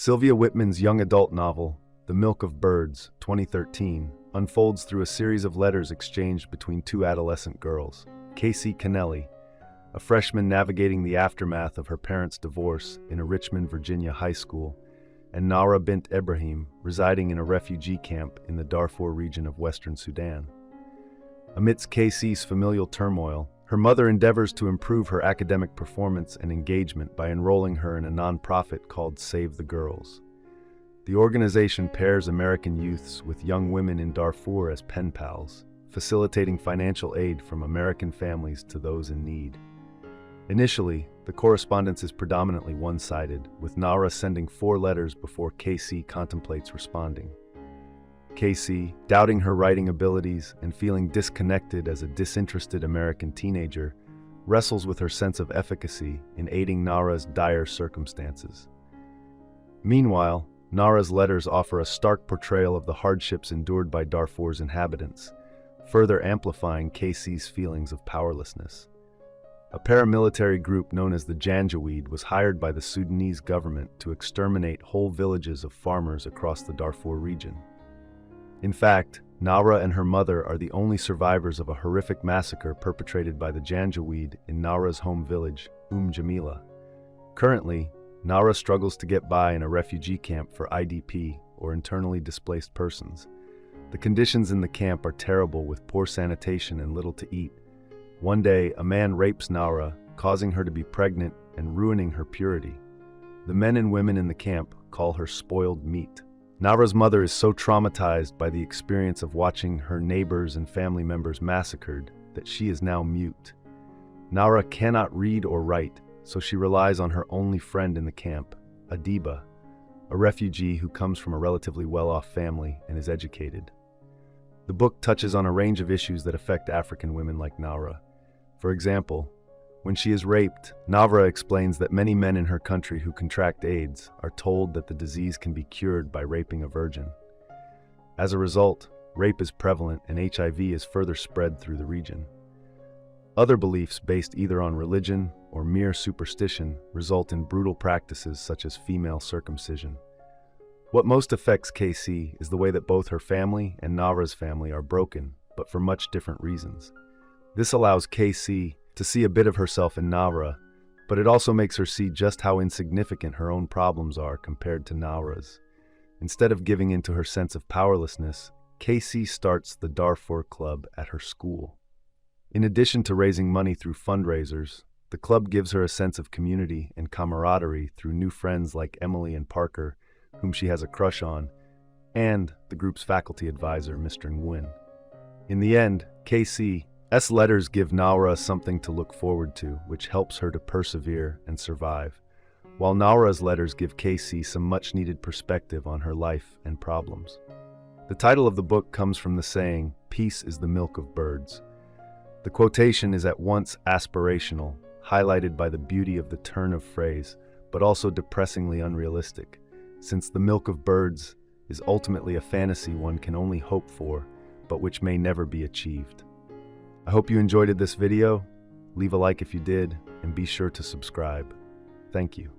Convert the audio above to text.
Sylvia Whitman's young adult novel, The Milk of Birds, 2013, unfolds through a series of letters exchanged between two adolescent girls. Casey Kennelly, a freshman navigating the aftermath of her parents' divorce in a Richmond, Virginia high school, and Nawra bint Ibrahim, residing in a refugee camp in the Darfur region of western Sudan. Amidst Casey's familial turmoil, her mother endeavors to improve her academic performance and engagement by enrolling her in a nonprofit called Save the Girls. The organization pairs American youths with young women in Darfur as pen pals, facilitating financial aid from American families to those in need. Initially, the correspondence is predominantly one-sided, with Nawra sending 4 letters before Casey contemplates responding. Casey, doubting her writing abilities and feeling disconnected as a disinterested American teenager, wrestles with her sense of efficacy in aiding Nawra's dire circumstances. Meanwhile, Nawra's letters offer a stark portrayal of the hardships endured by Darfur's inhabitants, further amplifying Casey's feelings of powerlessness. A paramilitary group known as the Janjaweed was hired by the Sudanese government to exterminate whole villages of farmers across the Darfur region. In fact, Nawra and her mother are the only survivors of a horrific massacre perpetrated by the Janjaweed in Nawra's home village, Jamila. Currently, Nawra struggles to get by in a refugee camp for IDP, or internally displaced persons. The conditions in the camp are terrible, with poor sanitation and little to eat. One day, a man rapes Nawra, causing her to be pregnant and ruining her purity. The men and women in the camp call her spoiled meat. Nawra's mother is so traumatized by the experience of watching her neighbors and family members massacred that she is now mute. Nawra cannot read or write, so she relies on her only friend in the camp, Adiba, a refugee who comes from a relatively well-off family and is educated. The book touches on a range of issues that affect African women like Nawra. For example, when she is raped, Nawra explains that many men in her country who contract AIDS are told that the disease can be cured by raping a virgin. As a result, rape is prevalent and HIV is further spread through the region. Other beliefs based either on religion or mere superstition result in brutal practices such as female circumcision. What most affects Casey is the way that both her family and Nawra's family are broken, but for much different reasons. This allows Casey to see a bit of herself in Nawra, but it also makes her see just how insignificant her own problems are compared to Nawra's. Instead of giving in to her sense of powerlessness, Casey starts the Darfur Club at her school. In addition to raising money through fundraisers, the club gives her a sense of community and camaraderie through new friends like Emily and Parker, whom she has a crush on, and the group's faculty advisor, Mr. Nguyen. In the end, Casey's letters give Nawra something to look forward to, which helps her to persevere and survive, while Nawra's letters give Casey some much-needed perspective on her life and problems. The title of the book comes from the saying, "Peace is the milk of birds." The quotation is at once aspirational, highlighted by the beauty of the turn of phrase, but also depressingly unrealistic, since the milk of birds is ultimately a fantasy one can only hope for, but which may never be achieved. I hope you enjoyed this video. Leave a like if you did, and be sure to subscribe. Thank you.